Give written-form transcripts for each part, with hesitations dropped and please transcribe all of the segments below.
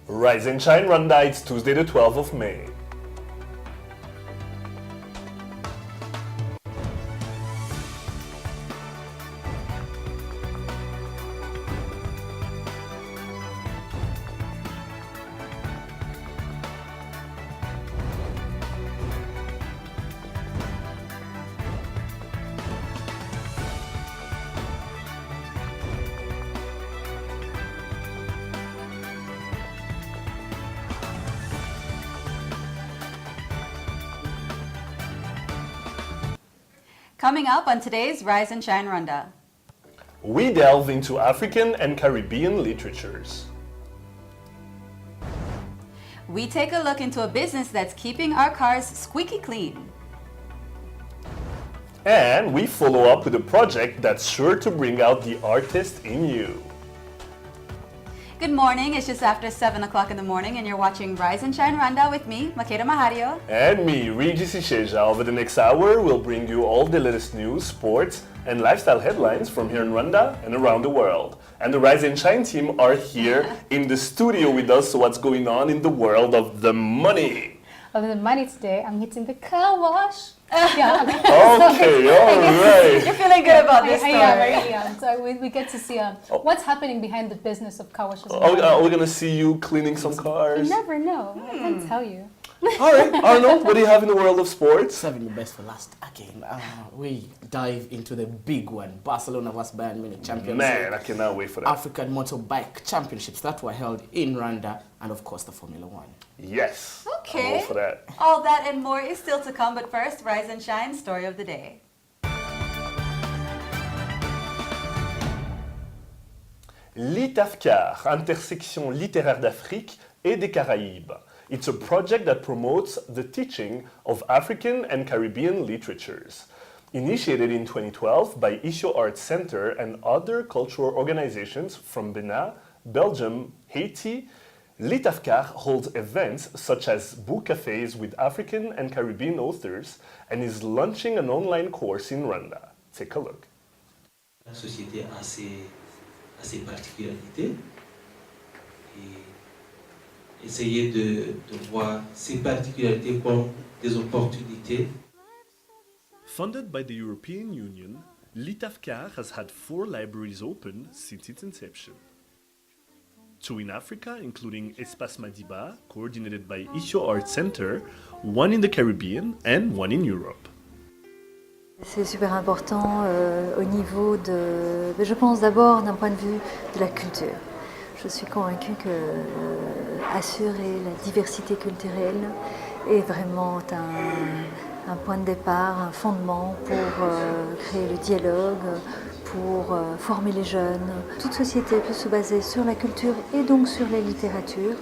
Rise and Shine Rwanda, it's Tuesday the 12th of May. Coming up on today's Rise and Shine Rwanda. We delve into African and Caribbean literatures. We take a look into a business that's keeping our cars squeaky clean. And we follow up with a project that's sure to bring out the artist in you. Good morning, it's just after 7 o'clock in the morning and you're watching Rise and Shine Rwanda with me, Makeda Mahario. And me, Regis Isheja. Over the next hour, we'll bring you all the latest news, sports, and lifestyle headlines from here in Rwanda and around the world. And the Rise and Shine team are here in the studio with us, so what's going on in the world of the money? Of the money today, I'm hitting the car wash. Yeah. Okay, all right. You're feeling good about this story. Yeah. So we get to see what's happening behind the business of car washes. We're going to see you cleaning some cars. You never know. I can't tell you. All right, Arnold, what do you have in the world of sports? Saving the best for last again. We dive into the big one, Barcelona vs Bayern Munich Champions Man, League. I cannot wait for that. African Motorbike Championships that were held in Rwanda, and of course the Formula One. Yes. Okay. I'm all for that. All that and more is still to come, but first, Rise and Shine story of the day. L'ITAFCAR, Intersection littéraire d'Afrique et des Caraïbes. It's a project that promotes the teaching of African and Caribbean literatures. Initiated in 2012 by Isho Arts Center and other cultural organizations from Benin, Belgium, Haiti, l'ITAFCAR holds events such as book cafes with African and Caribbean authors and is launching an online course in Rwanda. Take a look. La société a ses particularités et essayer de voir ces particularités comme des opportunités. Funded by the European Union, l'ITAFCAR has had 4 libraries open since its inception. 2 in Africa, including Espace Madiba, coordinated by Isho Arts Center, 1 in the Caribbean, and 1 in Europe. C'est super important au niveau de, je pense d'abord d'un point de vue de la culture. Je suis convaincue que assurer la diversité culturelle est vraiment un point de départ, un fondement pour créer le dialogue, pour former les jeunes. Toute société peut se baser sur la culture et donc sur la littérature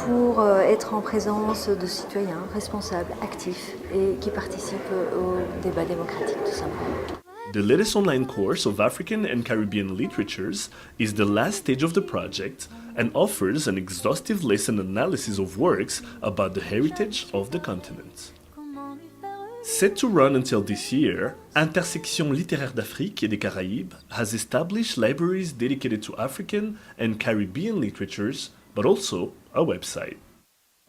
pour être en présence de citoyens responsables, actifs et qui participent au débat démocratique tout simplement. The latest online course of African and Caribbean literatures is the last stage of the project and offers an exhaustive lesson analysis of works about the heritage of the continent. Set to run until this year, Intersection littéraire d'Afrique et des Caraïbes has established libraries dedicated to African and Caribbean literatures, but also a website.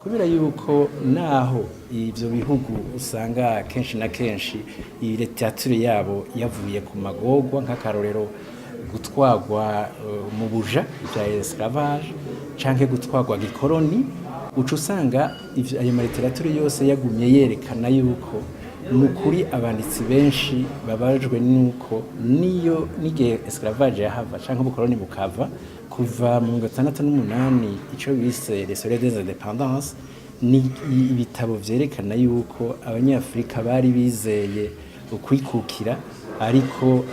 Kubera yuko naho ivyo bihugu usanga kenshi na kenshi literature yabo yavuye ku magorwa nk'akarorero gutwagwa mu buja bya esclavage canke gutwagwa gikoloni uca usanga ayo literature yose yagumye yerekana yuko nukuri abanditsi benshi babajwe nuko niyo n'igihe esclavage yahava canke ubukoloni bukava kuva mu 1968 ico bise les soleils des indépendances ni ibitabo vyerekana yuko abanyafrika bari bizeye ukwikukira ariko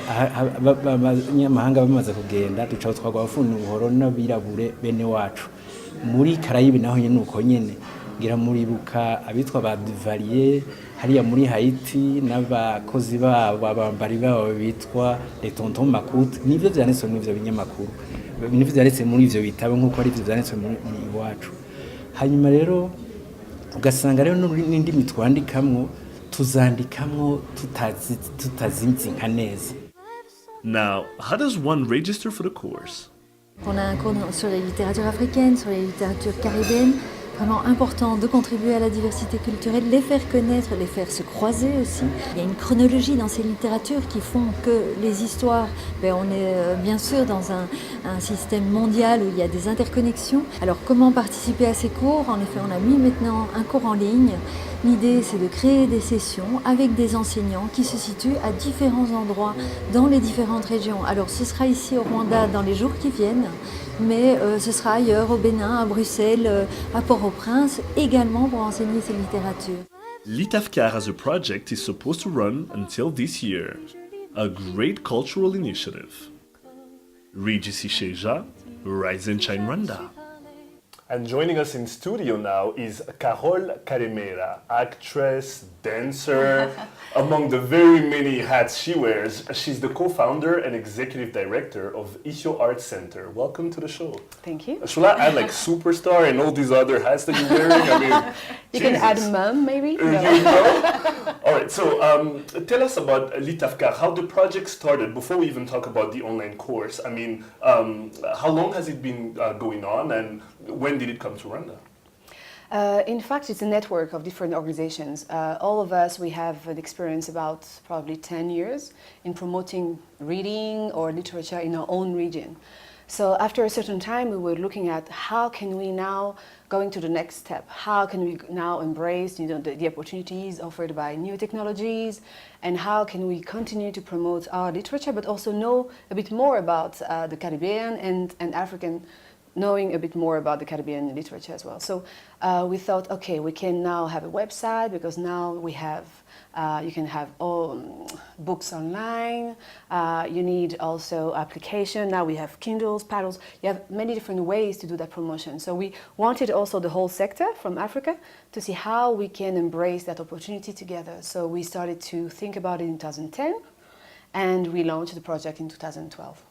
abanyamahanga bamaze kugenda duca twagwa abafundi ubuhoro n'abirabure bene wacu muri Caraïbes naho nyene uko nyene ngira muribuka abitwa ba Duvalier hariya muri Haiti n'abakozi babo abambari babo bitwa les tontons Macoute nivyo vyanditswe muri ivyo binyamakuru nivyo vyanditse muri ivyo bitabo nkuko ari ivyo vyanditswe muri iwacu hanyuma rero ugasanga rero n'indimi twandikamwo tuzandikamwo tutazinzi nka neza. Now, how does one register for the course? On a un cours sur les littératures africaines, sur les littératures caribéennes. Vraiment important de contribuer à la diversité culturelle, les faire connaître, les faire se croiser aussi. Il y a une chronologie dans ces littératures qui font que les histoires, on est bien sûr dans un système mondial où il y a des interconnexions. Alors comment participer à ces cours? En effet, on a mis maintenant un cours en ligne. L'idée, c'est de créer des sessions avec des enseignants qui se situent à différents endroits dans les différentes régions. Alors ce sera ici au Rwanda dans les jours qui viennent, mais ce sera ailleurs, au Bénin, à Bruxelles, à Port-au-Prince, également pour enseigner ces littératures. Litafcar as a project is supposed to run until this year. A great cultural initiative. Regis Isheja, Rise and Shine Rwanda. And joining us in studio now is Carole Karemera, actress, dancer, among the very many hats she wears. She's the co-founder and executive director of Isho Arts Center. Welcome to the show. Thank you. Should I add like superstar and all these other hats that you're wearing? I mean, you can add mom, maybe? No. You know? All right, so tell us about Litafcar, how the project started, before we even talk about the online course. I mean, how long has it been going on, and when did it come to Rwanda? In fact, it's a network of different organizations. All of us, we have an experience about probably 10 years in promoting reading or literature in our own region. So after a certain time, we were looking at how can we now going to the next step? How can we now embrace the opportunities offered by new technologies, and how can we continue to promote our literature, but also know a bit more about the Caribbean and African, knowing a bit more about the Caribbean literature as well. So we thought, okay, we can now have a website, because now we have, you can have all books online, you need also application, now we have Kindles, paddles, you have many different ways to do that promotion. So we wanted also the whole sector from Africa to see how we can embrace that opportunity together. So we started to think about it in 2010, and we launched the project in 2012.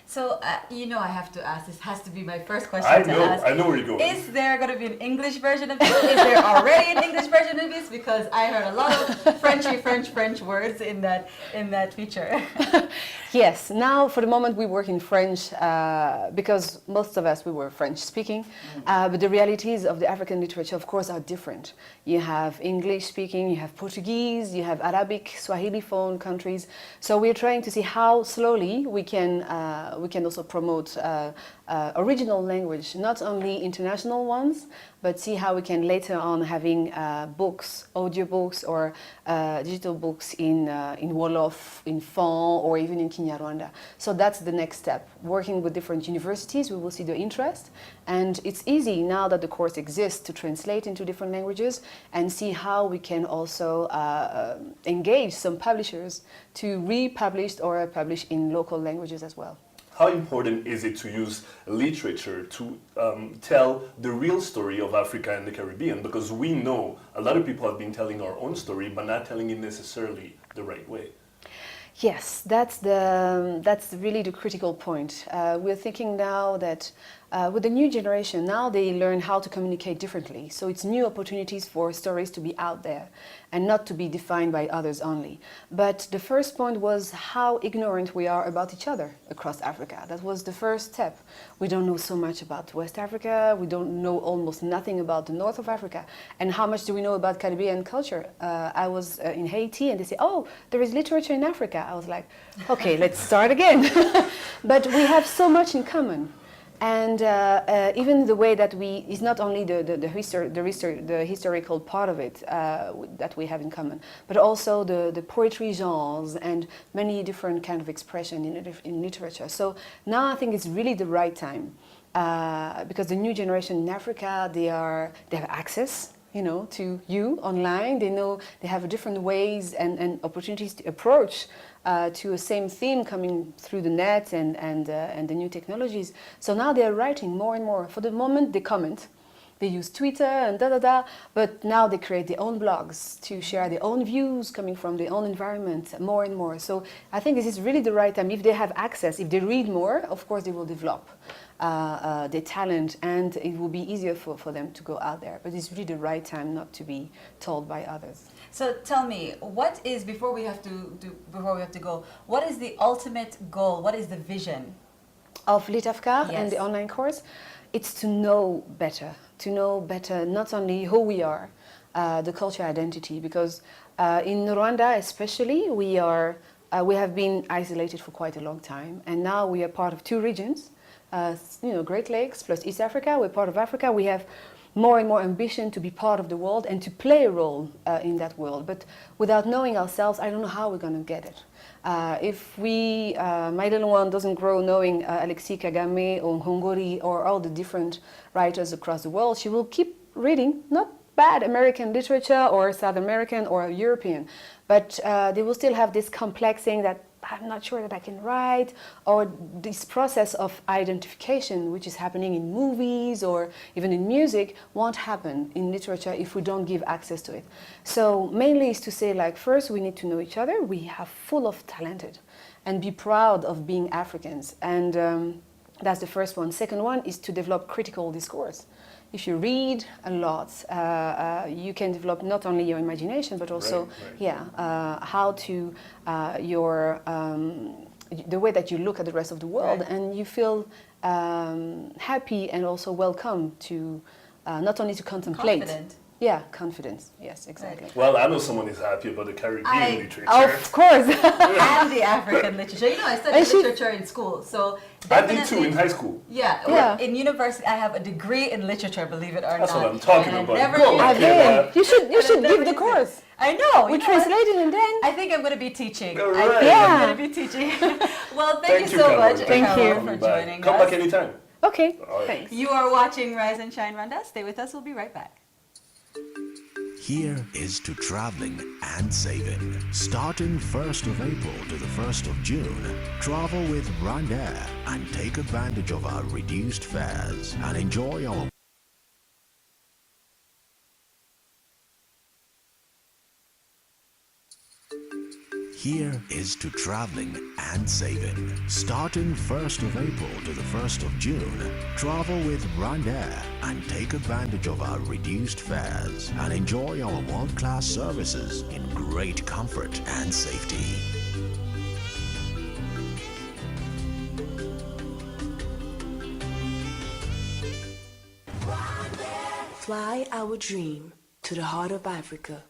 So, I have to ask, this has to be my first question to ask. I know where you're going. Is there going to be an English version of this? Is there already an English version of this? Because I heard a lot of French words in that feature. Yes, now for the moment we work in French because most of us, we were French speaking, but the realities of the African literature, of course, are different. You have English speaking, you have Portuguese, you have Arabic, Swahili phone countries. So we're trying to see how slowly we can also promote original language, not only international ones, but see how we can later on having books, audiobooks or digital books in Wolof, in Fon, or even in Kinyarwanda. So that's the next step. Working with different universities, we will see the interest, and it's easy now that the course exists to translate into different languages and see how we can also engage some publishers to republish or publish in local languages as well. How important is it to use literature to tell the real story of Africa and the Caribbean? Because we know a lot of people have been telling our own story, but not telling it necessarily the right way. Yes, that's really the critical point. We're thinking now that with the new generation, now they learn how to communicate differently. So it's new opportunities for stories to be out there and not to be defined by others only. But the first point was how ignorant we are about each other across Africa. That was the first step. We don't know so much about West Africa. We don't know almost nothing about the north of Africa. And how much do we know about Caribbean culture? I was in Haiti and they say, oh, there is literature in Africa. I was like, okay, let's start again. But we have so much in common. And even the way that is not only the historical part of it that we have in common, but also the poetry genres and many different kind of expression in literature. So now I think it's really the right time because the new generation in Africa, they have access, to you online. They know they have different ways and opportunities to approach to a same theme coming through the net and the new technologies. So now they are writing more and more. For the moment, they comment. They use Twitter and but now they create their own blogs to share their own views coming from their own environment more and more. So I think this is really the right time. If they have access, if they read more, of course they will develop their talent, and it will be easier for them to go out there. But it's really the right time not to be told by others. So tell me, what is, before we have to go, what is the ultimate goal? What is the vision? of Litavka and the Yes. online course, it's to know better not only who we are, the culture identity, because in Rwanda especially, we have been isolated for quite a long time, and now we are part of two regions, Great Lakes plus East Africa. We're part of Africa. We have more and more ambition to be part of the world and to play a role in that world. But without knowing ourselves, I don't know how we're going to get it. If my little one doesn't grow knowing Alexis Kagame or Ngongori or all the different writers across the world, she will keep reading, not bad American literature or South American or European, but they will still have this complex thing that I'm not sure that I can write, or this process of identification, which is happening in movies or even in music, won't happen in literature if we don't give access to it. So mainly is to say, like, first we need to know each other. We are full of talented, and be proud of being Africans. And that's the first one. Second one is to develop critical discourse. If you read a lot, you can develop not only your imagination, but also, how to the way that you look at the rest of the world, and you feel happy and also welcome to not only to contemplate. Confident. Yeah, confidence. Yes, exactly. Well, I know someone is happy about the Caribbean literature. Of course. And the African literature. You know, I studied literature in school, so I did too in high school. Yeah, Yeah. in university I have a degree in literature, believe it or That's not. what I'm talking And about. I never Go used on, it. Kayla. You should never give the used course. it. I know. We you know what? translate it and then. I think I'm going to be teaching. All I right. think Yeah. I'm going to be teaching. Well, thank you so Cameron. much, Thank Carol, you. for Coming back. joining Come us. back anytime. Okay, All right. thanks. You are watching Rise and Shine Rwanda. Stay with us. We'll be right back. Here is to traveling and saving. Starting 1st of April to the 1st of June, travel with Rwanda and take advantage of our reduced fares and enjoy our Here is to traveling and saving. Starting 1st of April to the 1st of June, travel with Rwanda and take advantage of our reduced fares and enjoy our world-class services in great comfort and safety. Fly our dream to the heart of Africa.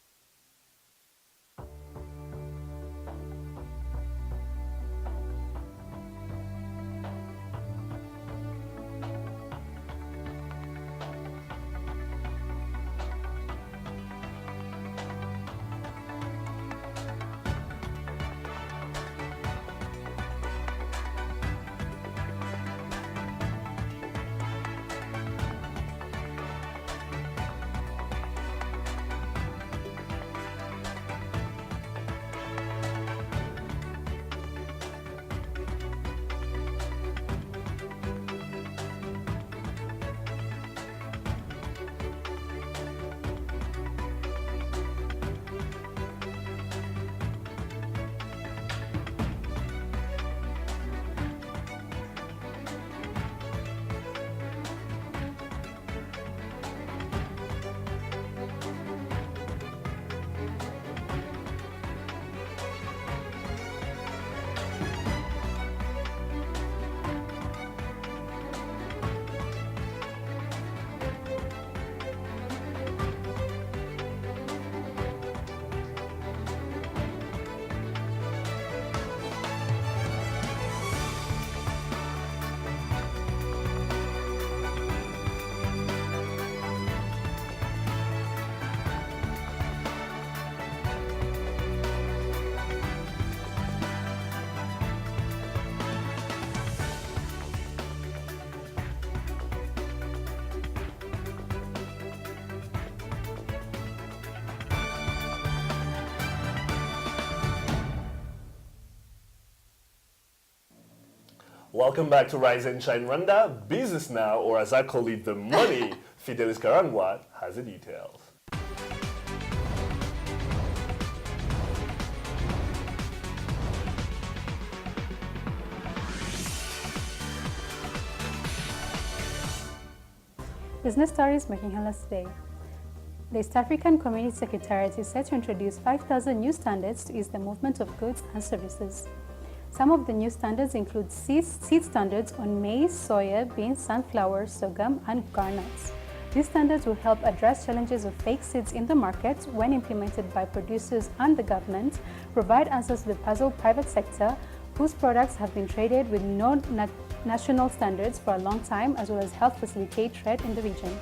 Welcome back to Rise and Shine Rwanda. Business Now, or as I call it, the money. Fidelis Karangwa has the details. Business stories making headlines today. The East African Community Secretariat is set to introduce 5,000 new standards to ease the movement of goods and services. Some of the new standards include seed standards on maize, soya, beans, sunflower, sorghum, and garnets. These standards will help address challenges of fake seeds in the market when implemented by producers and the government, provide answers to the puzzled private sector, whose products have been traded with no national standards for a long time, as well as help facilitate trade in the region.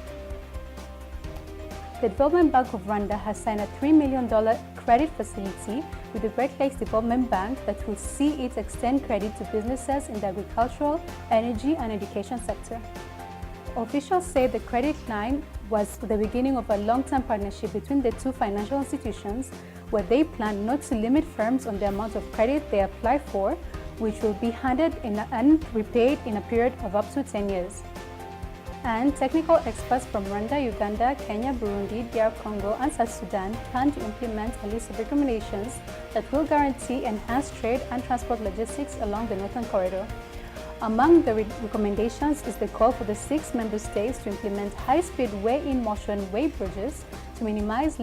The Development Bank of Rwanda has signed a $3 million credit facility with the Great Lakes Development Bank that will see it extend credit to businesses in the agricultural, energy, and education sector. Officials say the credit line was the beginning of a long-term partnership between the two financial institutions, where they plan not to limit firms on the amount of credit they apply for, which will be handed and repaid in a period of up to 10 years. And technical experts from Rwanda, Uganda, Kenya, Burundi, DR Congo, and South Sudan plan to implement a list of recommendations that will guarantee enhanced trade and transport logistics along the Northern Corridor. Among the recommendations is the call for the 6 member states to implement high-speed way-in-motion way bridges to minimize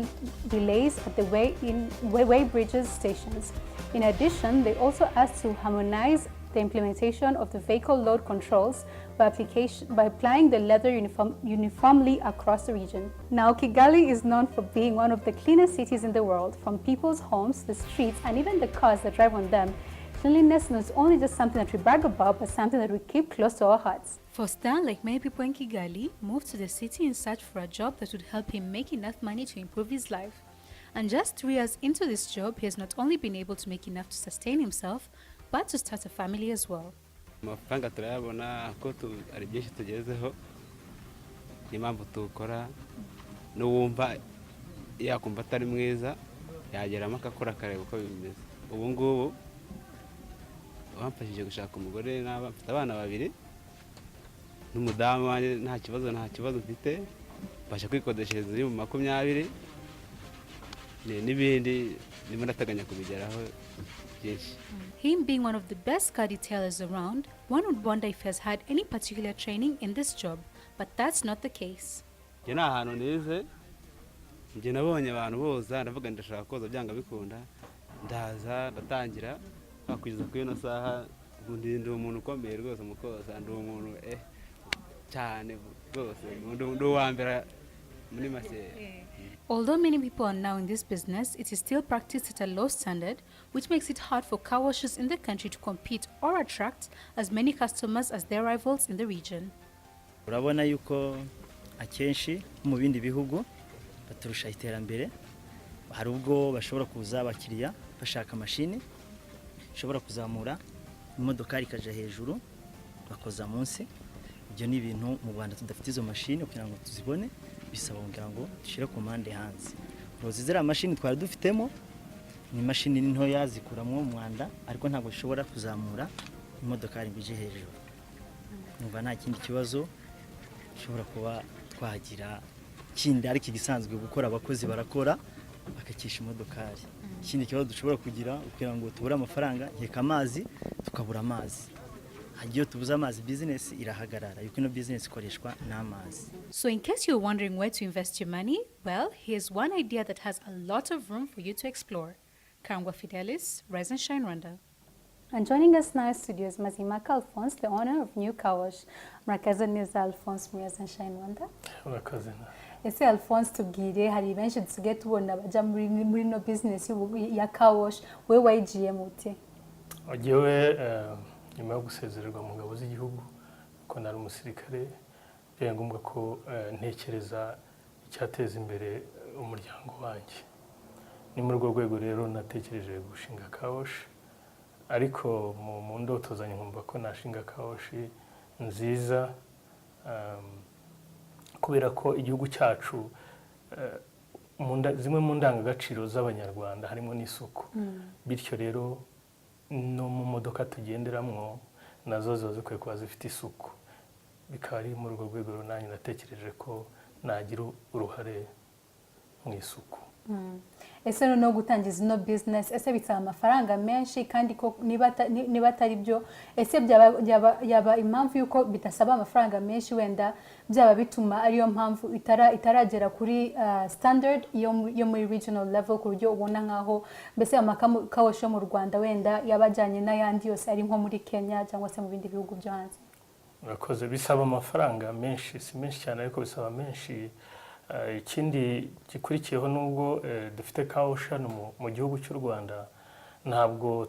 delays at the way bridges stations. In addition, they also asked to harmonize the implementation of the vehicle load controls by applying the leather uniformly across the region. Now, Kigali is known for being one of the cleanest cities in the world. From people's homes, the streets, and even the cars that drive on them, cleanliness is not only just something that we brag about, but something that we keep close to our hearts. For Stan, like many people in Kigali, moved to the city in search for a job that would help him make enough money to improve his life. And just 3 years into this job, he has not only been able to make enough to sustain himself, but to start a family as well. Amafaranga turayabona ko ari byinshi tugezeho, impamvu tukora n'uwumva yakumva atari mwiza yageramo akakora akareba uko bimeze. Ubu ngubu bamfashije gushaka umugore n'abafite abana 2 n'umudamu wanjye nta kibazo mfite, basha kwikodeshereza mu 20 n'ibindi ndimo ndateganya kubigeraho byinshi. Him being one of the best car detailers around, one would wonder if he has had any particular training in this job, but that's not the case. Njye nta hantu nize, njye nabonye abantu boza ndavuga ndashaka koza byanga bikunda, ndaza ndatangira bakwiza kuri ino saha, ndi umuntu ukomeye rwose mu koza, ndi umuntu cyane rwose, ndi uwambera muri make. Although many people are now in this business, it is still practiced at a low standard, which makes it hard for car washers in the country to compete or attract as many customers as their rivals in the region. Urabona yuko akenshi mu bindi bihugu baturusha iterambere, hari ubwo bashobora kuza abakiriya bashaka mashini, bashobora kuzamura imodoka ikaja hejuru bakoza munsi. Ibyo ni ibintu mu Rwanda tudafite izo mashini kugira ngo tuzibone, bisaba kugira ngo dushire ku mpande hanze. Rozizera mashini twari dufitemo ni mashini ntoya zikuramwo umwanda, ariko ntabwo zishobora kuzamura imodoka ari bije hejuru. Numva nta kindi kibazo ushobora kuba twagira kindi ari kigisanzwe gukora, abakozi barakora bakakisha imodokari. Ikindi kibazo dushobora kugira kugira ngo tubura amafaranga yeka amazi tukabura amazi. Hagiye tubuza amazi, business irahagarara, yuko no business ikoreshwa n'amazi. So in case you're wondering where to invest your money, well, here's one idea that has a lot of room for you to explore. Karangwa Fidelis, Rise and Shine Rwanda. And joining us now in studio is Mazimaka Alphonse, the owner of New Car Wash. Murakaza neza Alphonse muri Rise and Shine Rwanda. Murakaza. Ese Alphonse tubwire, hari benshi dusigaye tubona baja muri no business ya car wash, we wayigiyemo ute? Ogewe nyuma yo gusezererwa mu ngabo z'igihugu ko nari umusirikare, byaye ngombwa ko ntekereza icyateza imbere umuryango wanjye. Ni muri urwo rwego rero natekereje gushinga car wash, ariko mu ndoto zanjye nkumva ko nashinga car wash nziza, kubera ko igihugu cyacu zimwe mu ndangagaciro z'abanyarwanda harimo n'isuku. Bityo rero no mu modoka tugenderamwo nazo zikwiye kuba zifite isuku. Bikaba ari muri urwo rwego nanjye natekereje ko nagira uruhare mu isuku. ese noneho gutangiza ino business ese bisaba amafaranga menshi kandi ko niba atari byo ese yaba impamvu yuko bidasaba amafaranga menshi wenda byaba bituma ariyo mpamvu itaragera kuri standard yo muri regional level ku buryo ubona nkaho mbese amakawosho mu Rwanda wenda yabajyanye n'ayandi yose ari nko muri Kenya cyangwa se mu bindi bihugu byo hanze. Urakoze, bisaba amafaranga menshi, si menshi cyane ariko bisaba menshi. Ikindi gikurikiyeho nubwo dufite kawosha mu gihugu cy'u Rwanda ntabwo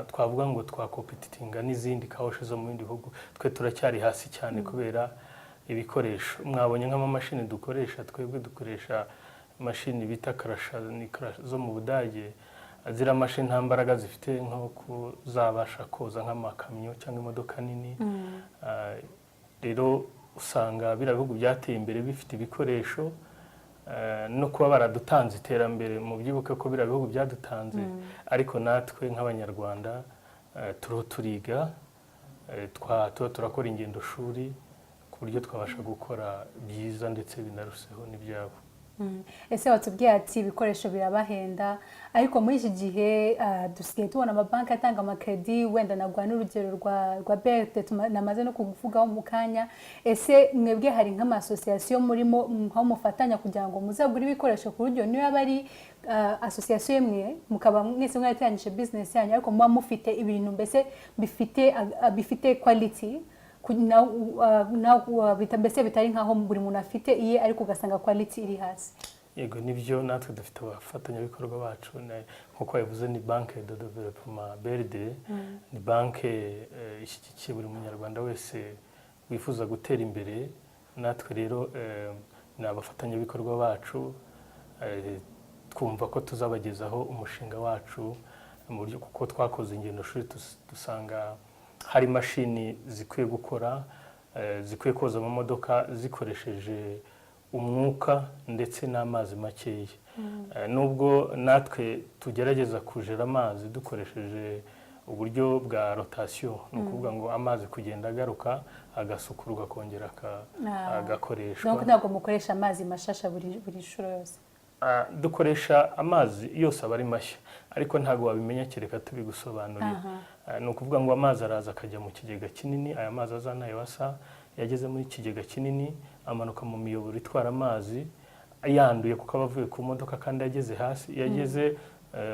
twavuga ngo twakompetitinga n'izindi kawosha zo mu bindi bihugu, twe turacyari hasi cyane kubera ibikoresho. Mwabonye nk'amamashini dukoresha, twebwe dukoresha mashini bita karasha zo mu Budage. Zira mashini nta mbaraga zifite nko kuzabasha koza nk'amakamyo cyangwa imodoka nini. Rero usanga biriya bihugu byateye imbere bifite ibikoresho no kuba baradutanze iterambere mu byibuke ko biriya bihugu byadutanze, ariko natwe nk'abanyarwanda turiga turakora ingendo shuri ku buryo twabasha gukora byiza ndetse binaruseho n'ibyabo. Ese watubwiye ati ibikoresho birabahenda, ariko muri iki gihe dusigaye tubona amabanki atanga amakredi, wenda nagwa n'urugero rwa BRD namaze no kuvugaho mu kanya. Ese mwebwe hari nk'amasosiyasiyo murimo aho mufatanya kugira ngo muzagure ibikoresho ku buryo niyo yaba ari asosiyasiyo imwe mukaba mwese mwaratangije business yanyu ariko muba mufite ibintu mbese bifite quality mbese bitari nkaho buri muntu afite iye ariko ugasanga quality iri hasi? Yego, nibyo, natwe dufite abafatanyabikorwa bacu nk'uko yavuze ni banke de development BRD. Ni banke ishyigikiye buri munyarwanda wese wifuza gutera imbere. Natwe rero ni abafatanyabikorwa bacu, twumva ko tuzabagezaho umushinga wacu mu buryo kuko twakoze ingendo shuri dusanga hari imashini zikwiye gukora, zikwiye koza amamodoka zikoresheje umwuka ndetse n'amazi makeya. Nubwo natwe tugerageza kujera amazi dukoresheje uburyo bwa rotation, ni ukuvuga ngo amazi kugenda agaruka agasukurwa akongera agakoreshwa. Ntabwo mukoresha amazi mashasha buri shuro yose? Dukoresha amazi yose aba ari mashya, ariko ntabwo wabimenya kereka tubigusobanurira. Ni ukuvuga ngo amazi araza akajya mu kigega kinini, aya mazi azana yabasa yageze muri kigega kinini amanuka mu miyoboro itwara amazi yanduye kuko abavuye ku modoka kandi yageze hasi, yageze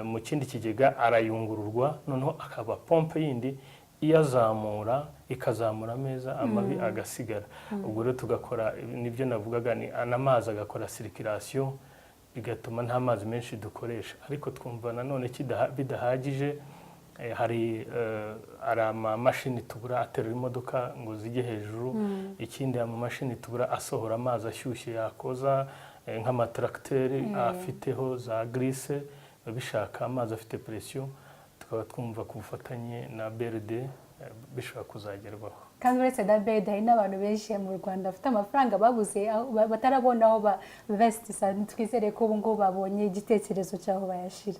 mu kindi kigega arayungururwa, noneho akaba pompe yindi iyazamura ikazamura ameza amabi agasigara. Ubwo rero tugakora nibyo navugaga, ni amazi agakora circulation bigatuma nta mazi menshi dukoresha, ariko twumva nanone bidahagije. Hari amamashini tubura aterura imodoka ngo zijye hejuru. Ikindi amamashini tubura asohora amazi ashyushye yakoza nk'amatracteri afiteho za grise bishaka amazi afite pression. Tukaba twumva ku bufatanye na BRD bishobora kuzagerwaho. Kandi uretse na BRD hari n'abantu benshi mu Rwanda bafite amafaranga babuze batarabona aho bavestisa. Twizere ko ubu ngubu babonye igitekerezo cyaho bayashira.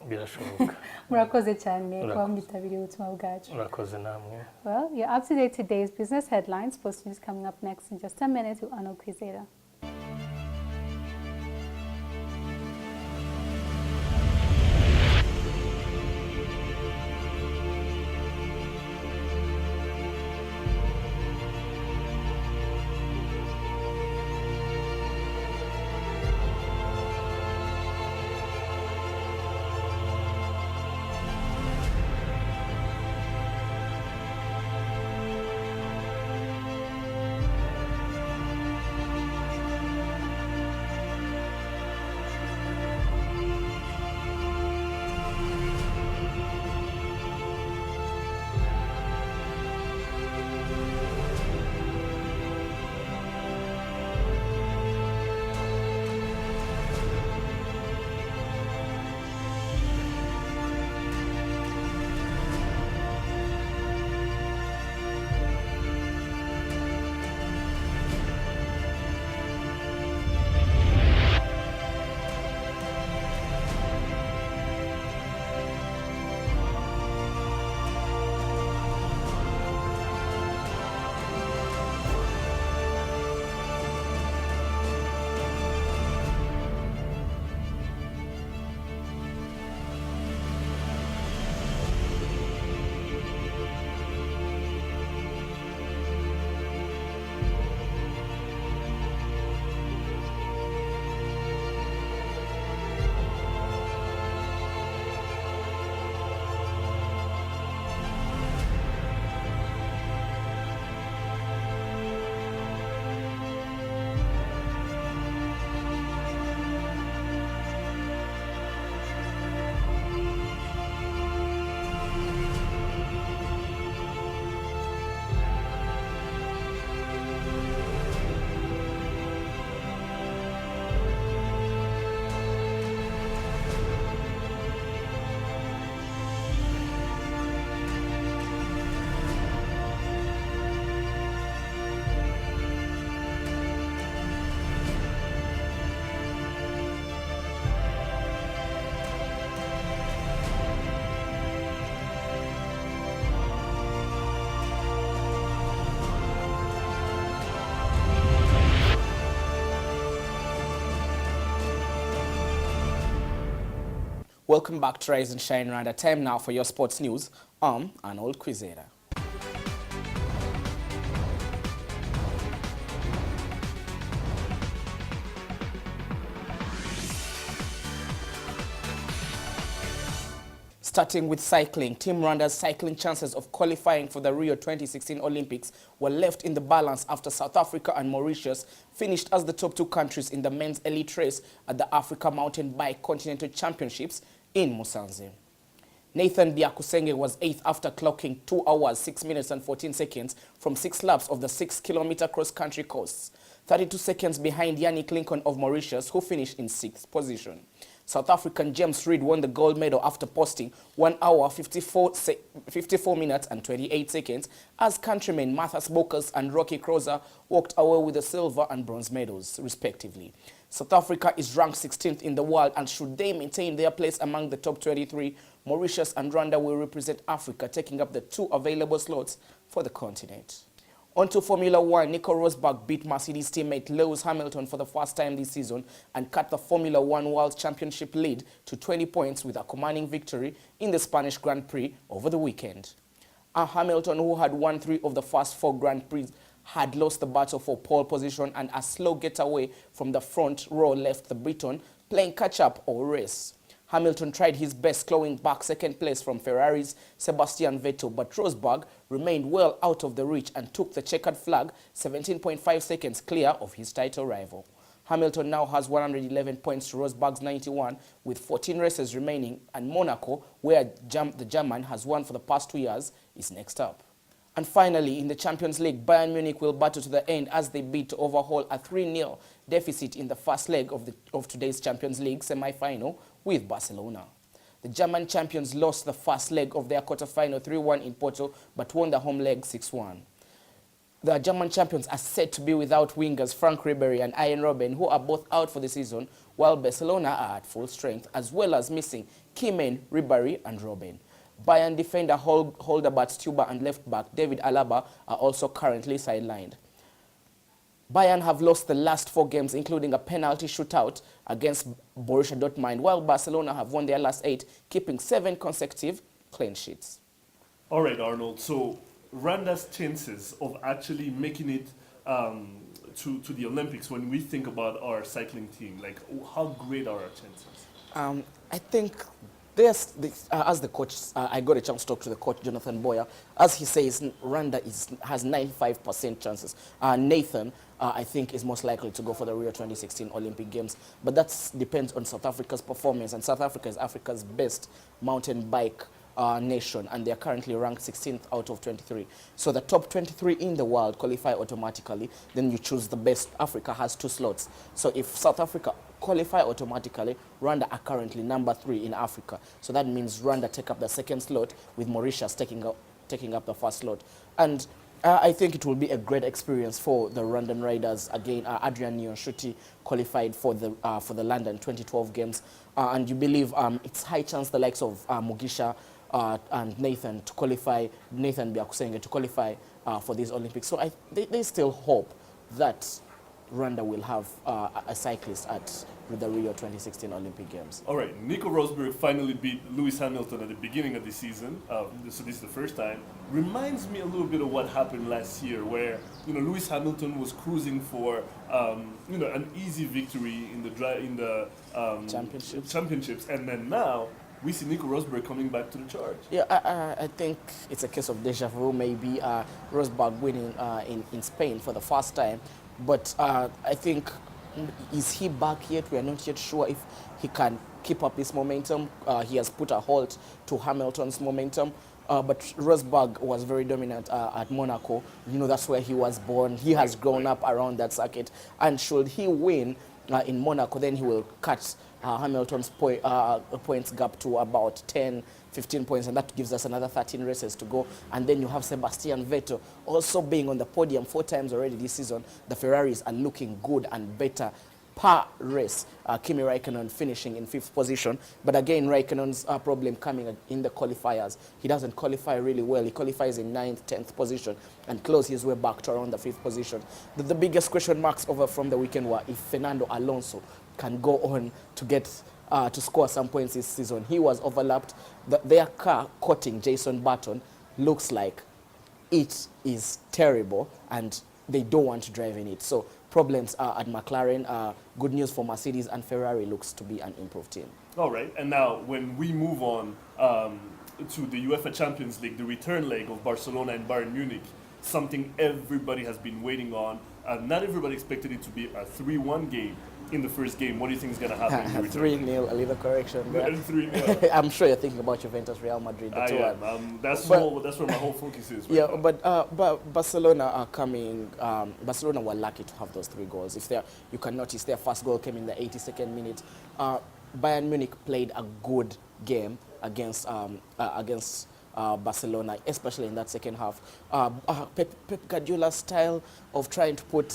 Birashoboka. Murakoze cyane kuba mwitabiriye ubutumwa bwacu. Murakoze namwe. Well, you're up to date today's business headlines. Post news coming up next in just a minute with Arnold Kwizera. Welcome back to Rise and Shine Rwanda. Time now for your sports news. I'm Arnold Quizera. Starting with cycling, Team Rwanda's cycling chances of qualifying for the Rio 2016 Olympics were left in the balance after South Africa and Mauritius finished as the top two countries in the men's elite race at the Africa Mountain Bike Continental Championships in Musanze. Nathan Biakusenge was 8th after clocking 2 hours, 6 minutes and 14 seconds from 6 laps of the 6-kilometer cross-country course, 32 seconds behind Yannick Lincoln of Mauritius, who finished in 6th position. South African James Reid won the gold medal after posting 1 hour, 54 minutes and 28 seconds as countrymen Matthias Bokers and Rocky Krozer walked away with the silver and bronze medals, respectively. South Africa is ranked 16th in the world, and should they maintain their place among the top 23, Mauritius and Rwanda will represent Africa, taking up the 2 available slots for the continent. On to Formula One, Nico Rosberg beat Mercedes teammate Lewis Hamilton for the first time this season and cut the Formula One World Championship lead to 20 points with a commanding victory in the Spanish Grand Prix over the weekend. Hamilton, who had won 3 of the first 4 Grand Prix, had lost the battle for pole position, and a slow getaway from the front row left the Briton playing catch-up or race. Hamilton tried his best, clawing back second place from Ferrari's Sebastian Vettel, but Rosberg remained well out of the reach and took the checkered flag 17.5 seconds clear of his title rival. Hamilton now has 111 points to Rosberg's 91, with 14 races remaining, and Monaco, where the German has won for the past 2 years, is next up. And finally, in the Champions League, Bayern Munich will battle to the end as they bid to overhaul a 3-0 deficit in the first leg of today's Champions League semi-final with Barcelona. The German champions lost the first leg of their quarter-final 3-1 in Porto, but won the home leg 6-1. The German champions are set to be without wingers Frank Ribery and Ian Robben, who are both out for the season, while Barcelona are at full strength, as well as missing key men Ribery and Robben. Bayern defender Holderbert Stuber and left-back David Alaba are also currently sidelined. Bayern have lost the last 4 games, including a penalty shootout against Borussia Dortmund, while Barcelona have won their last 8, keeping 7 consecutive clean sheets. All right, Arnold. So Rwanda's chances of actually making it to the Olympics, when we think about our cycling team, like how great are our chances? I think as the coach, I got a chance to talk to the coach, Jonathan Boyer. As he says, Rwanda has 95% chances. Nathan, I think, is most likely to go for the Rio 2016 Olympic Games. But that depends on South Africa's performance. And South Africa is Africa's best mountain bike nation, and they are currently ranked 16th out of 23. So the top 23 in the world qualify automatically. Then you choose the best. Africa has 2 slots. So if South Africa qualify automatically, Rwanda are currently number 3 in Africa. So that means Rwanda take up the 2nd slot, with Mauritius taking up the 1st slot. And I think it will be a great experience for the Rwandan riders. Again, Adrian Nyonshuti qualified for the London 2012 Games, and you believe it's high chance the likes of Mugisha and Nathan Biakusenge to qualify for these Olympics. So they still hope that Rwanda will have a cyclist at the Rio 2016 Olympic Games. All right, Nico Rosberg finally beat Lewis Hamilton at the beginning of the season. So this is the first time. Reminds me a little bit of what happened last year, where Lewis Hamilton was cruising for an easy victory in the championships, and then now we see Nico Rosberg coming back to the charge. Yeah, I think it's a case of deja vu. Maybe Rosberg winning in Spain for the first time. But I think, is he back yet? We are not yet sure if he can keep up his momentum. He has put a halt to Hamilton's momentum. But Rosberg was very dominant at Monaco. That's where he was born. He has grown up around that circuit. And should he win in Monaco, then he will cut Hamilton's points gap to about 10, 15 points, and that gives us another 13 races to go. And then you have Sebastian Vettel also being on the podium 4 times already this season. The Ferraris are looking good and better per race. Kimi Raikkonen finishing in 5th position. But again, Raikkonen's problem coming in the qualifiers. He doesn't qualify really well. He qualifies in 9th, 10th position and close his way back to around the 5th position. The biggest question marks over from the weekend were if Fernando Alonso can go on to get to score some points this season. He was overlapped. Their car courting Jason Button looks like it is terrible, and they don't want to drive in it. So problems are at McLaren. Good news for Mercedes, and Ferrari looks to be an improved team. All right, and now when we move on to the UEFA Champions League, the return leg of Barcelona and Bayern Munich, something everybody has been waiting on. Not everybody expected it to be a 3-1 game in the first game. What do you think is going to happen? 3-0, a little correction there. 3-0. I'm sure you're thinking about Juventus, Real Madrid. I am. That's where my whole focus is. Right now. But Barcelona are coming. Barcelona were lucky to have those 3 goals. You can notice their first goal came in the 82nd minute. Bayern Munich played a good game against Barcelona, especially in that second half. Pep Guardiola's style of trying to put,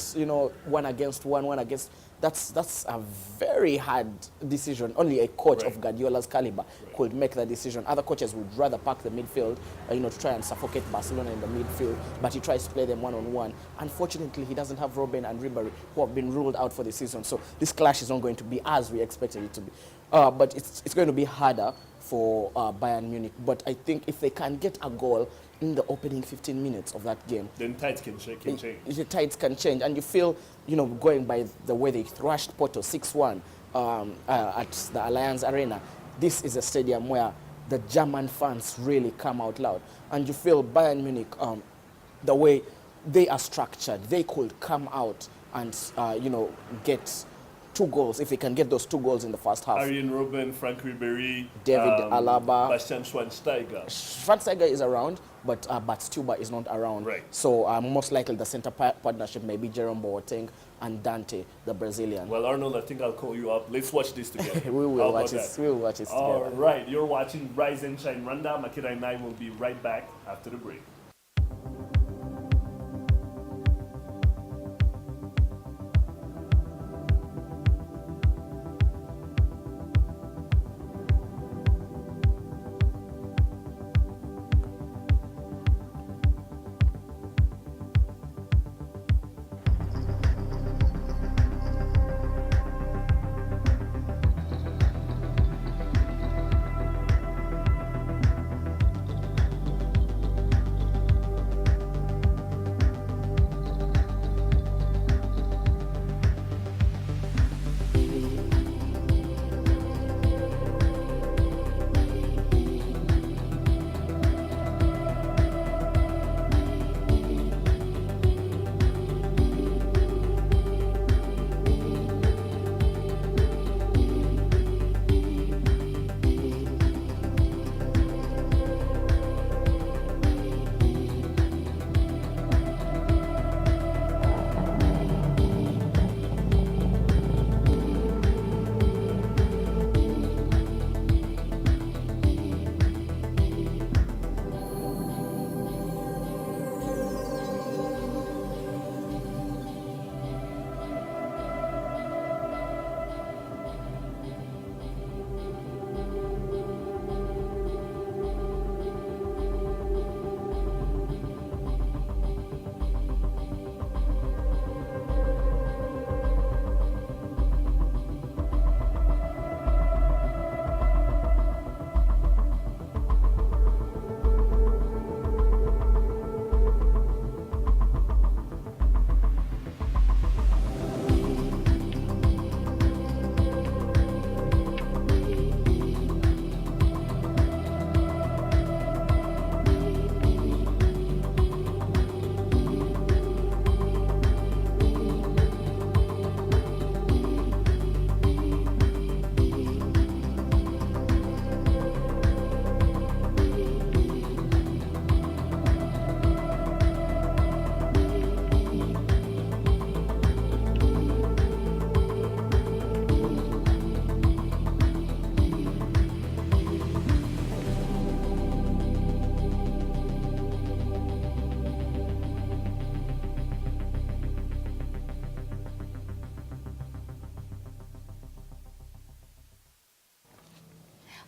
one against one against, that's a very hard decision. Only a coach of Guardiola's caliber could make that decision. Other coaches would rather pack the midfield, to try and suffocate Barcelona in the midfield, but he tries to play them one-on-one. Unfortunately, he doesn't have Robben and Ribéry, who have been ruled out for the season, so this clash is not going to be as we expected it to be. But it's going to be harder for Bayern Munich. But I think if they can get a goal in the opening 15 minutes of that game, then tides can change. The tides can change, and you feel, going by the way they thrashed Porto 6-1 at the Allianz Arena, this is a stadium where the German fans really come out loud, and you feel Bayern Munich, the way they are structured, they could come out and get 2 goals, if they can get those 2 goals in the first half. Arjen Robben, Frank Ribéry, David Alaba, Bastian Schweinsteiger. Schweinsteiger is around, but Stuber is not around. Right. So most likely the center partnership may be Jerome Boateng and Dante, the Brazilian. Well, Arnold, I think I'll call you up. Let's watch this together. We will watch it together. All right, you're watching Rise and Shine Rwanda. Makira and I will be right back after the break.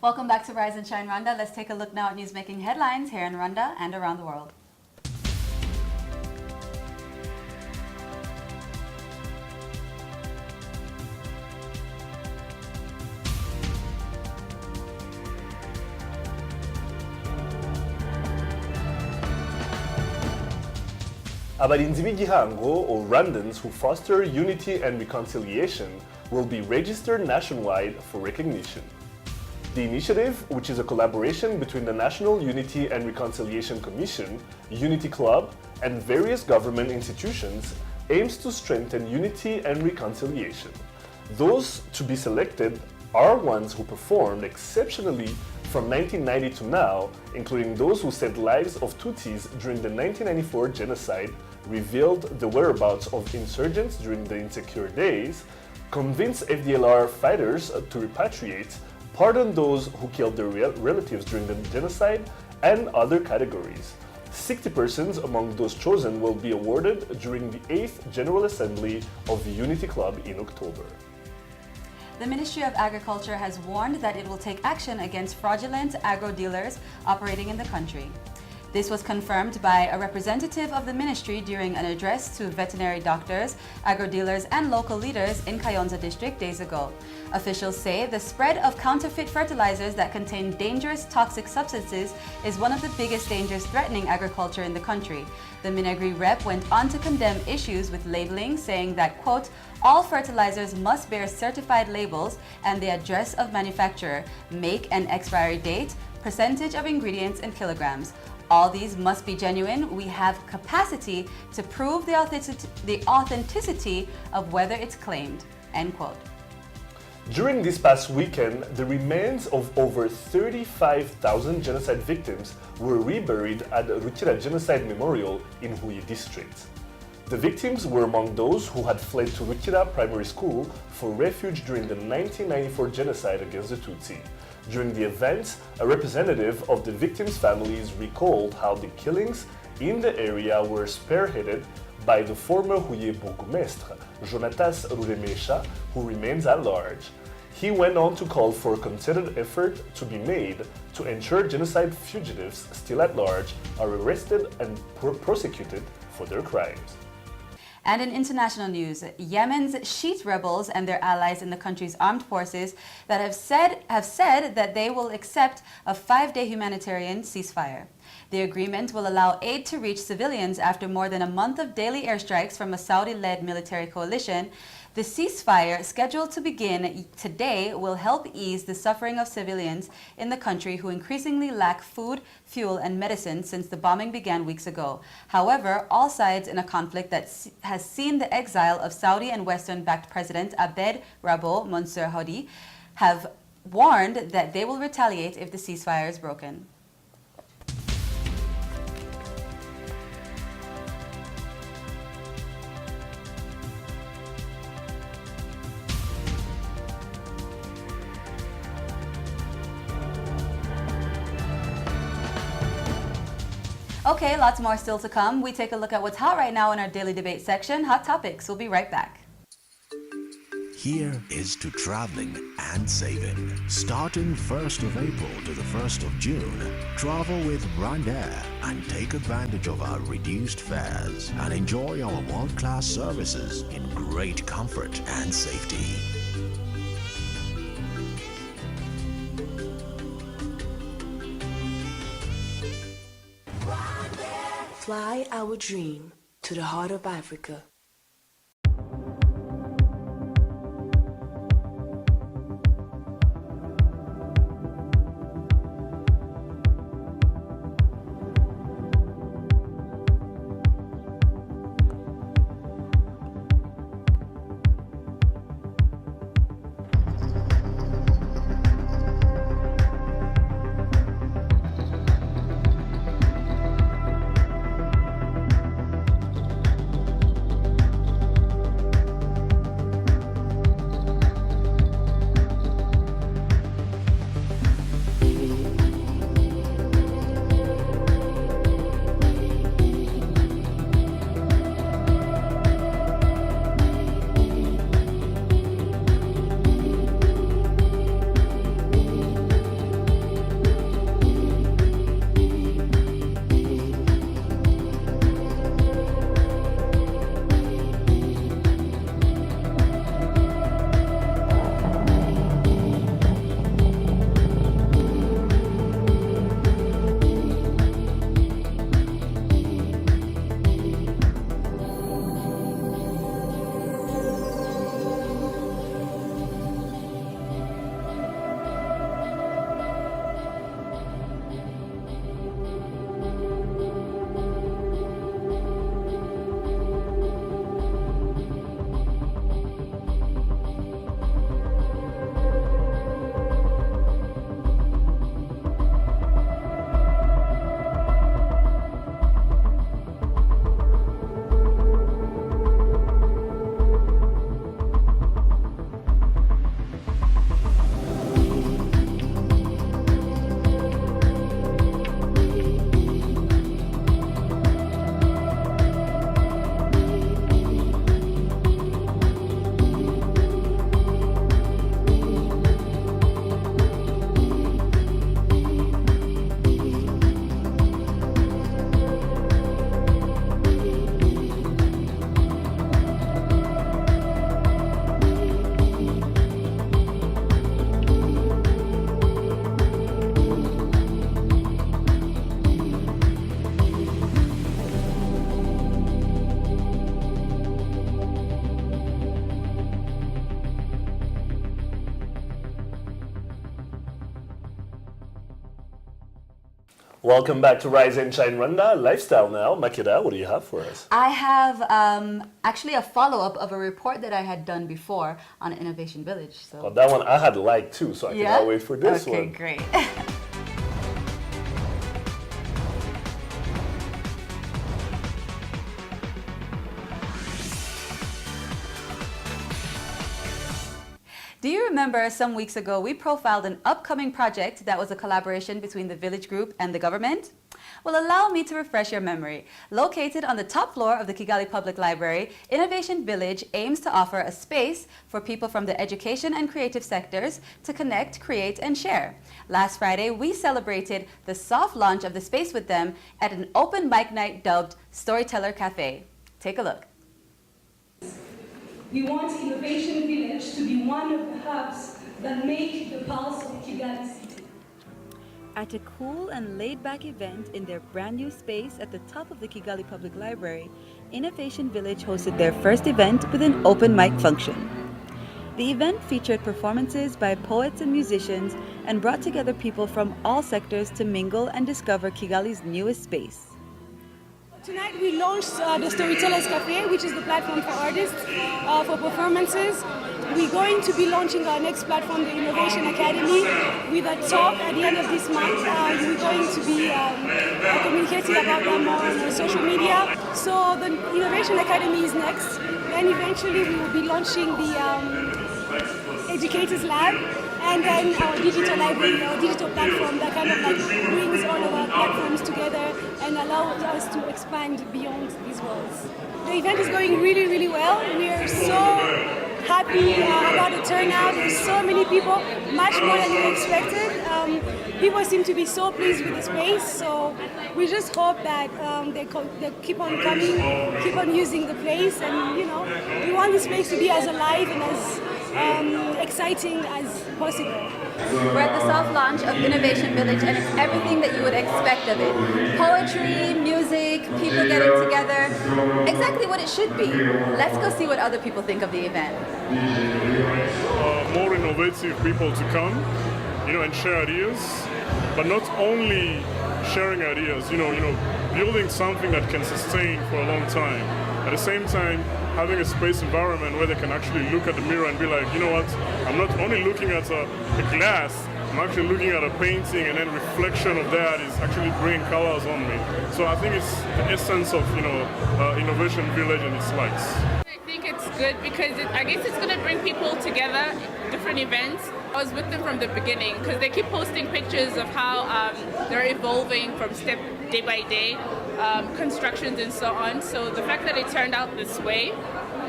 Welcome back to Rise and Shine Rwanda. Let's take a look now at news-making headlines here in Rwanda and around the world. Abarinzi b'igihango, or Rwandans who foster unity and reconciliation, will be registered nationwide for recognition. The initiative, which is a collaboration between the National Unity and Reconciliation Commission, Unity Club, and various government institutions, aims to strengthen unity and reconciliation. Those to be selected are ones who performed exceptionally from 1990 to now, including those who saved lives of Tutsis during the 1994 genocide, revealed the whereabouts of insurgents during the Insecure Days, convinced FDLR fighters to repatriate, pardon those who killed their relatives during the genocide, and other categories. 60 persons among those chosen will be awarded during the 8th General Assembly of the Unity Club in October. The Ministry of Agriculture has warned that it will take action against fraudulent agro-dealers operating in the country. This was confirmed by a representative of the ministry during an address to veterinary doctors, agro-dealers, and local leaders in Kayonza district days ago. Officials say the spread of counterfeit fertilizers that contain dangerous toxic substances is one of the biggest dangers threatening agriculture in the country. The Minagri rep went on to condemn issues with labeling, saying that, quote, all fertilizers must bear certified labels and the address of manufacturer, make and expiry date, percentage of ingredients in kilograms. All these must be genuine. We have capacity to prove the authenticity of whether it's claimed, end quote. During this past weekend, the remains of over 35,000 genocide victims were reburied at the Rukira Genocide Memorial in Huye district. The victims were among those who had fled to Rukira Primary School for refuge during the 1994 genocide against the Tutsi. During the event, a representative of the victims' families recalled how the killings in the area were spearheaded by the former Huye Bourgmestre, Jonatas Ruremesha, who remains at large. He went on to call for a concerted effort to be made to ensure genocide fugitives still at large are arrested and prosecuted for their crimes. And in international news, Yemen's Shiite rebels and their allies in the country's armed forces that have said that they will accept a 5-day humanitarian ceasefire. The agreement will allow aid to reach civilians after more than a month of daily airstrikes from a Saudi-led military coalition. The ceasefire, scheduled to begin today, will help ease the suffering of civilians in the country who increasingly lack food, fuel, and medicine since the bombing began weeks ago. However, all sides in a conflict that has seen the exile of Saudi and Western-backed President Abed Rabo Mansour Hadi have warned that they will retaliate if the ceasefire is broken. Okay, lots more still to come. We take a look at what's hot right now in our daily debate section, Hot Topics. We'll be right back. Here is to traveling and saving. Starting 1st of April to the 1st of June, travel with Rwanda and take advantage of our reduced fares and enjoy our world-class services in great comfort and safety. Fly our dream to the heart of Africa. Welcome back to Rise and Shine Rwanda Lifestyle now. Makeda, what do you have for us? I have actually a follow-up of a report that I had done before on Innovation Village. So Well, that one I had liked too, so I cannot wait for this one. Okay, great. Do you remember some weeks ago we profiled an upcoming project that was a collaboration between the Village Group and the government? Well, allow me to refresh your memory. Located on the top floor of the Kigali Public Library, Innovation Village aims to offer a space for people from the education and creative sectors to connect, create, and share. Last Friday, we celebrated the soft launch of the space with them at an open mic night dubbed Storyteller Cafe. Take a look. We want Innovation Village to be one of the hubs that make the pulse of Kigali City. At a cool and laid-back event in their brand new space at the top of the Kigali Public Library, Innovation Village hosted their first event with an open mic function. The event featured performances by poets and musicians and brought together people from all sectors to mingle and discover Kigali's newest space. Tonight we launched the Storytellers Cafe, which is the platform for artists, for performances. We're going to be launching our next platform, the Innovation Academy, with a talk at the end of this month. We're going to be communicating about them more on social media. So the Innovation Academy is next. Then eventually we will be launching the Educators Lab, and then our digital library, our digital platform that kind of like brings all of our platforms together and allows us to expand beyond these walls. The event is going really, really well. We are so happy about the turnout. There's so many people, much more than we expected. People seem to be so pleased with the space, so we just hope that they keep on coming, keep on using the place, and you know, we want this place to be as alive and as exciting as possible. We're at the soft launch of Innovation Village, and it's everything that you would expect of it. Poetry, music, people getting together, exactly what it should be. Let's go see what other people think of the event. More innovative people to come, and share ideas, but not only sharing ideas, building something that can sustain for a long time. At the same time, having a space environment where they can actually look at the mirror and be like, you know what, I'm not only looking at a glass, I'm actually looking at a painting, and then reflection of that is actually bringing colors on me. So I think it's the essence of, Innovation Village and its likes. I think it's good because I guess it's going to bring people together, different events. I was with them from the beginning because they keep posting pictures of how they're evolving from day by day, constructions and so on. So the fact that it turned out this way,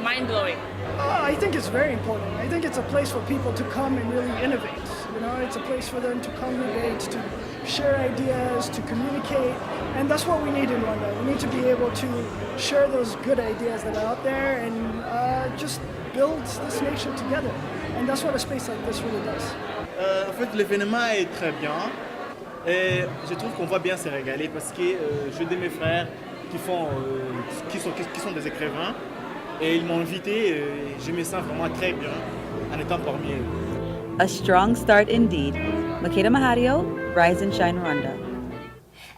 mind-blowing. I think it's very important. I think it's a place for people to come and really innovate. It's a place for them to congregate, to share ideas, to communicate, and that's what we need in Rwanda. We need to be able to share those good ideas that are out there and just build this nation together. And that's what a space like this really does. En fait, l'événement est très bien et je trouve qu'on va bien se régaler parce que j'ai de mes frères qui sont des écrivains et ils m'ont invité et je me sens vraiment très bien en étant parmi eux. A strong start indeed. Makeda Mahario, Rise and Shine Rwanda.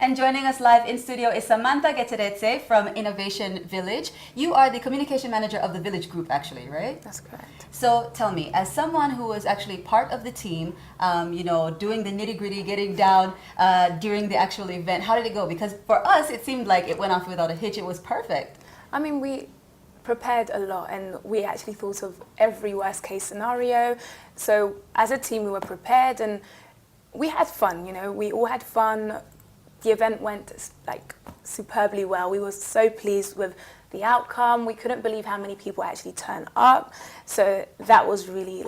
And joining us live in studio is Samantha Geteretse from Innovation Village. You are the communication manager of the Village Group, actually, right? That's correct. So tell me, as someone who was actually part of the team, doing the nitty-gritty, getting down during the actual event, how did it go? Because for us, it seemed like it went off without a hitch. It was perfect. I mean, we prepared a lot and we actually thought of every worst case scenario. So as a team, we were prepared and we had fun, we all had fun. The event went superbly well. We were so pleased with the outcome. We couldn't believe how many people actually turned up. So that was really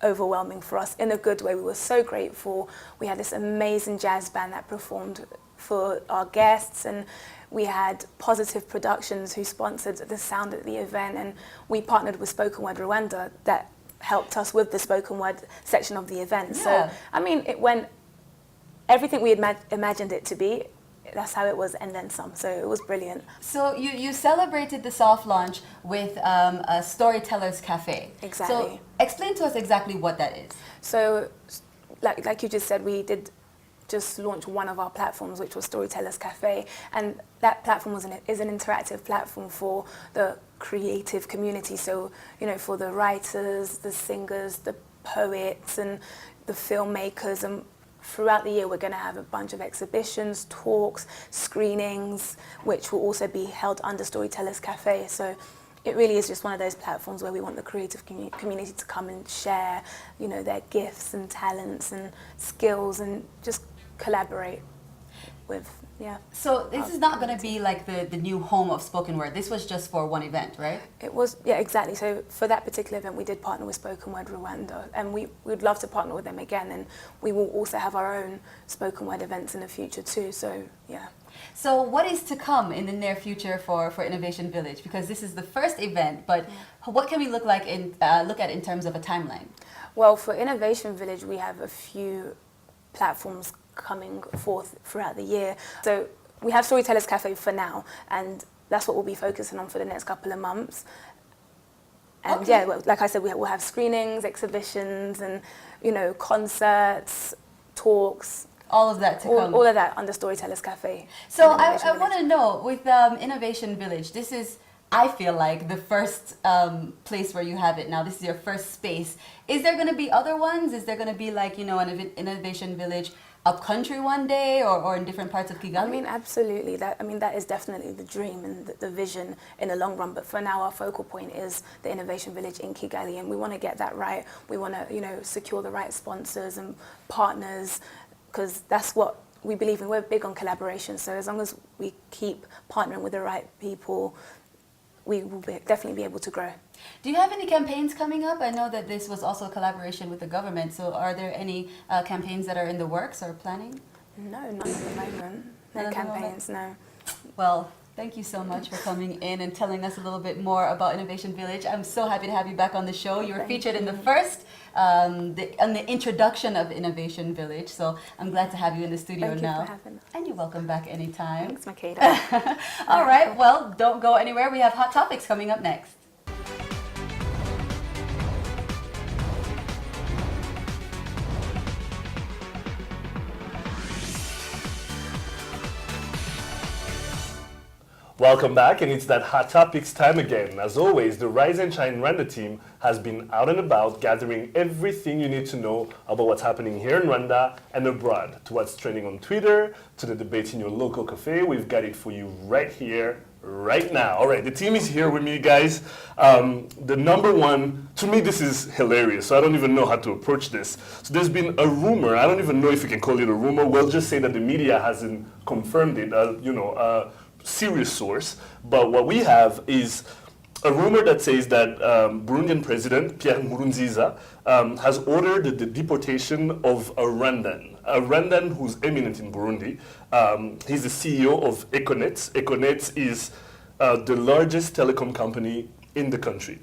overwhelming for us in a good way. We were so grateful. We had this amazing jazz band that performed for our guests, and we had Positive Productions who sponsored the sound at the event, and we partnered with Spoken Word Rwanda that helped us with the spoken word section of the event. Yeah. So, I mean, it went everything we had imagined it to be. That's how it was, and then some. So it was brilliant. So you celebrated the soft launch with a Storytellers Cafe. Exactly. So explain to us exactly what that is. So, like you just said, we did just launched one of our platforms, which was Storytellers Cafe, and that platform is an interactive platform for the creative community. So, you know, for the writers, the singers, the poets, and the filmmakers. And throughout the year, we're going to have a bunch of exhibitions, talks, screenings, which will also be held under Storytellers Cafe. So it really is just one of those platforms where we want the creative community to come and share, you know, their gifts and talents and skills and just collaborate with, yeah. So this is not going to be like the new home of spoken word. This was just for one event, right? It was, yeah, exactly. So for that particular event, we did partner with Spoken Word Rwanda, and we would love to partner with them again, and we will also have our own spoken word events in the future too. So, yeah. So what is to come in the near future for Innovation Village? Because this is the first event, but what can we look at in terms of a timeline? Well, for Innovation Village, we have a few platforms coming forth throughout the year. So we have Storytellers Cafe for now, and that's what we'll be focusing on for the next couple of months. And yeah, well, like I said, we'll have screenings, exhibitions, and, you know, concerts, talks. All of that to come. All of that under Storytellers Cafe. So I want to know, with Innovation Village, this is, I feel like, the first place where you have it now. This is your first space. Is there going to be other ones? Is there going to be, like, you know, an Innovation Village up country one day, or in different parts of Kigali? I mean, absolutely. That is definitely the dream and the vision in the long run. But for now, our focal point is the Innovation Village in Kigali, and we want to get that right. We want to, you know, secure the right sponsors and partners, because that's what we believe in. We're big on collaboration, so as long as we keep partnering with the right people, we will definitely be able to grow. Do you have any campaigns coming up? I know that this was also a collaboration with the government, so are there any campaigns that are in the works or planning? No, none at the moment. No campaigns, no. Well, thank you so much for coming in and telling us a little bit more about Innovation Village. I'm so happy to have you back on the show. You were featured in the first, on the introduction of Innovation Village, so I'm glad to have you in the studio now. Thank you for having us. And you're welcome back anytime. Thanks, Makeda. All right, well, don't go anywhere. We have Hot Topics coming up next. Welcome back, and it's that Hot Topics time again. As always, the Rise and Shine Rwanda team has been out and about gathering everything you need to know about what's happening here in Rwanda and abroad. To what's trending on Twitter, to the debate in your local cafe, we've got it for you right here, right now. All right, the team is here with me, guys. The number one, to me this is hilarious, so I don't even know how to approach this. So there's been a rumor, I don't even know if you can call it a rumor, we'll just say that the media hasn't confirmed it, serious source, but what we have is a rumor that says that Burundian President Pierre Nkurunziza has ordered the deportation of a Rwandan who's eminent in Burundi. He's the CEO of Econet. Econet is the largest telecom company in the country.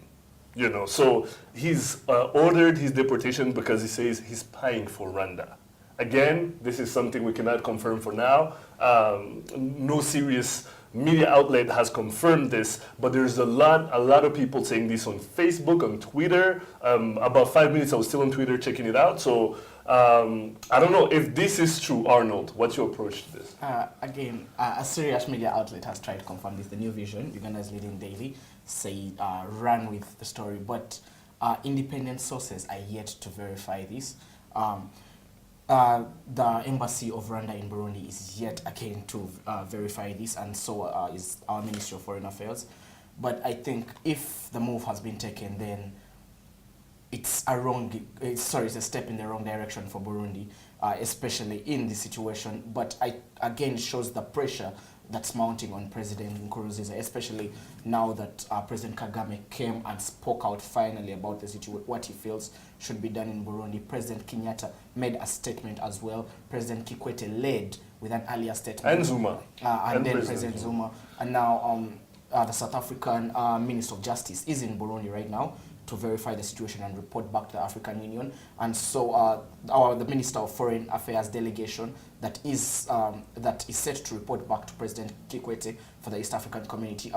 You know, so he's ordered his deportation because he says he's spying for Rwanda. Again, this is something we cannot confirm for now. No serious media outlet has confirmed this, but there's a lot of people saying this on Facebook, on Twitter. About 5 minutes I was still on Twitter checking it out. So I don't know if this is true. Arnold, what's your approach to this? Again, a serious media outlet has tried to confirm this. The New Vision, Uganda's leading daily, ran with the story, but independent sources are yet to verify this. The embassy of Rwanda in Burundi is yet again to verify this, and so is our Ministry of Foreign Affairs. But I think if the move has been taken, then it's a step in the wrong direction for Burundi, especially in this situation. But again, shows the pressure that's mounting on President Nkurunziza, especially now that President Kagame came and spoke out finally about the situation, what he feels should be done in Burundi. President Kenyatta made a statement as well. President Kikwete led with an earlier statement. And Zuma. And then President Zuma. And now the South African Minister of Justice is in Burundi right now to verify the situation and report back to the African Union. And so the Minister of Foreign Affairs delegation that is set to report back to President Kikwete for the East African Community.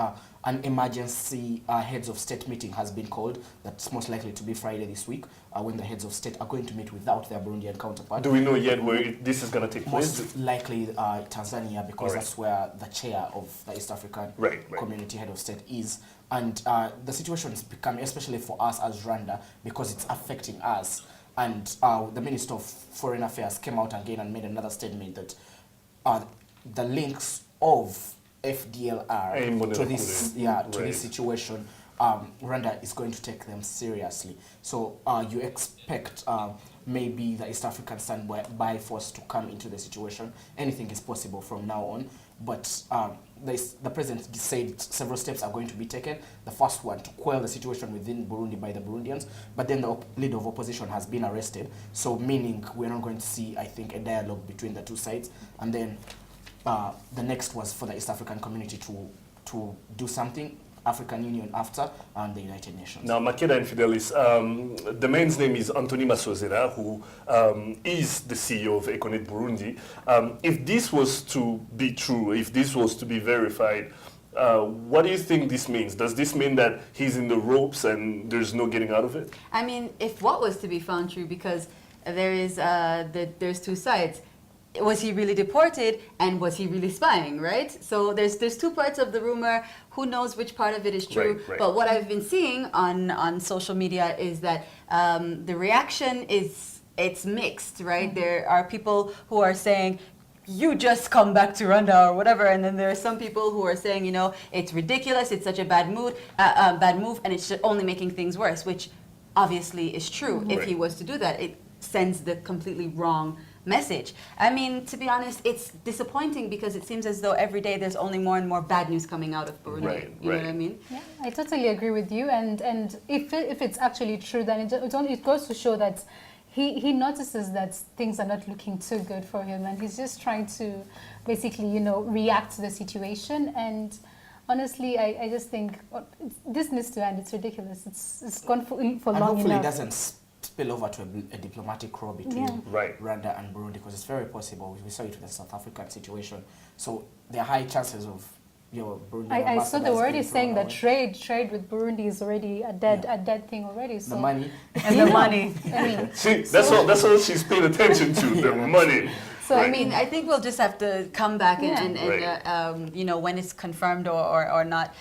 An emergency heads of state meeting has been called. That's most likely to be Friday this week, when the heads of state are going to meet without their Burundian counterpart. Do we know yet where this is going to take place? Most likely Tanzania, because that's where the chair of the East African Community head of state is. And the situation is becoming, especially for us as Rwanda, because it's affecting us. And the Minister of Foreign Affairs came out again and made another statement that the links of FDLR to this situation, Rwanda is going to take them seriously. So you expect maybe the East African standby force to come into the situation. Anything is possible from now on. But the president said several steps are going to be taken. The first one, to quell the situation within Burundi by the Burundians. But then the leader of opposition has been arrested. So meaning we're not going to see, I think, a dialogue between the two sides. And then the next was for the East African Community to do something. African Union after, and the United Nations. Now, Makeda and Fidelis, the man's name is Anthony Masozera, who is the CEO of Econet Burundi. If this was to be true, if this was to be verified, what do you think this means? Does this mean that he's in the ropes and there's no getting out of it? I mean, if what was to be found true, because there's two sides. Was he really deported, and was he really spying, right? So there's two parts of the rumor. Who knows which part of it is true? Right. But what I've been seeing on social media is that the reaction it's mixed, right? There are people who are saying, you just come back to Rwanda or whatever, and then there are some people who are saying, it's ridiculous, it's such a bad move, and it's only making things worse, which obviously is true. If he was to do that, it sends the completely wrong message. I mean, to be honest, it's disappointing because it seems as though every day there's only more and more bad news coming out of Burundi. You know what I mean? Yeah, I totally agree with you. And if it's actually true, then it goes to show that he notices that things are not looking too good for him, and he's just trying to basically, react to the situation. And honestly, I just think this needs to end. It's ridiculous. It's gone for long enough. And hopefully it doesn't spill over to a diplomatic row between Rwanda and Burundi, because it's very possible. We saw it with the South African situation. So there are high chances of Burundi. I saw the word is saying that trade with Burundi is already a dead thing already. So the money. And the money. I mean, see, that's all she's paying attention to, the money. So I mean, I think we'll just have to come back and when it's confirmed or not,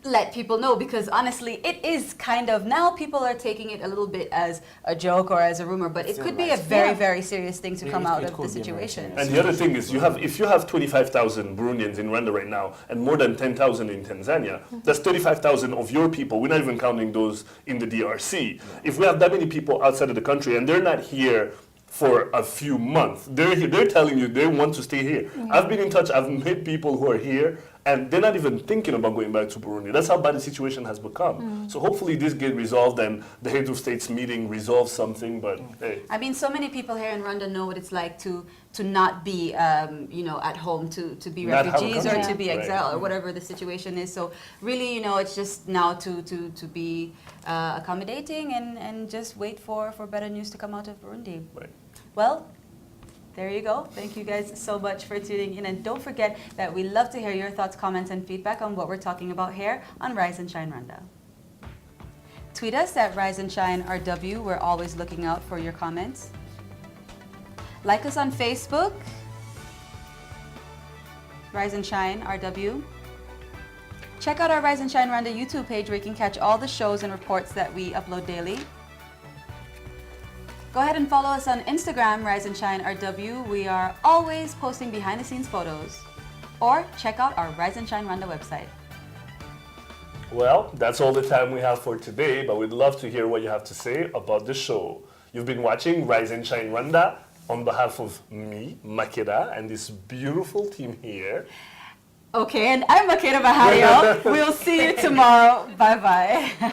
let people know, because honestly, it is kind of, now people are taking it a little bit as a joke or as a rumor, but it could be a very, very serious thing to come out of the situation. And the other thing is, if you have 25,000 Burundians in Rwanda right now, and more than 10,000 in Tanzania, that's 35,000 of your people. We're not even counting those in the DRC. If we have that many people outside of the country, and they're not here for a few months, they're telling you they want to stay here. I've been in touch, I've met people who are here, and they're not even thinking about going back to Burundi. That's how bad the situation has become. So hopefully this gets resolved and the heads of states meeting resolves something, but hey. I mean, so many people here in Rwanda know what it's like to not be, at home, to be refugees or to be exiled or whatever the situation is. So really, it's just now to be accommodating and just wait for better news to come out of Burundi. Right. Well, there you go. Thank you guys so much for tuning in. And don't forget that we love to hear your thoughts, comments, and feedback on what we're talking about here on Rise and Shine Rwanda. Tweet us at Rise and Shine RW. We're always looking out for your comments. Like us on Facebook, Rise and Shine RW. Check out our Rise and Shine Rwanda YouTube page where you can catch all the shows and reports that we upload daily. Go ahead and follow us on Instagram, Rise and Shine RW. We are always posting behind the scenes photos. Or check out our Rise and Shine Rwanda website. Well, that's all the time we have for today, but we'd love to hear what you have to say about the show. You've been watching Rise and Shine Rwanda on behalf of me, Makeda, and this beautiful team here. Okay, and I'm Makeda Bahario. We'll see you tomorrow. Bye-bye.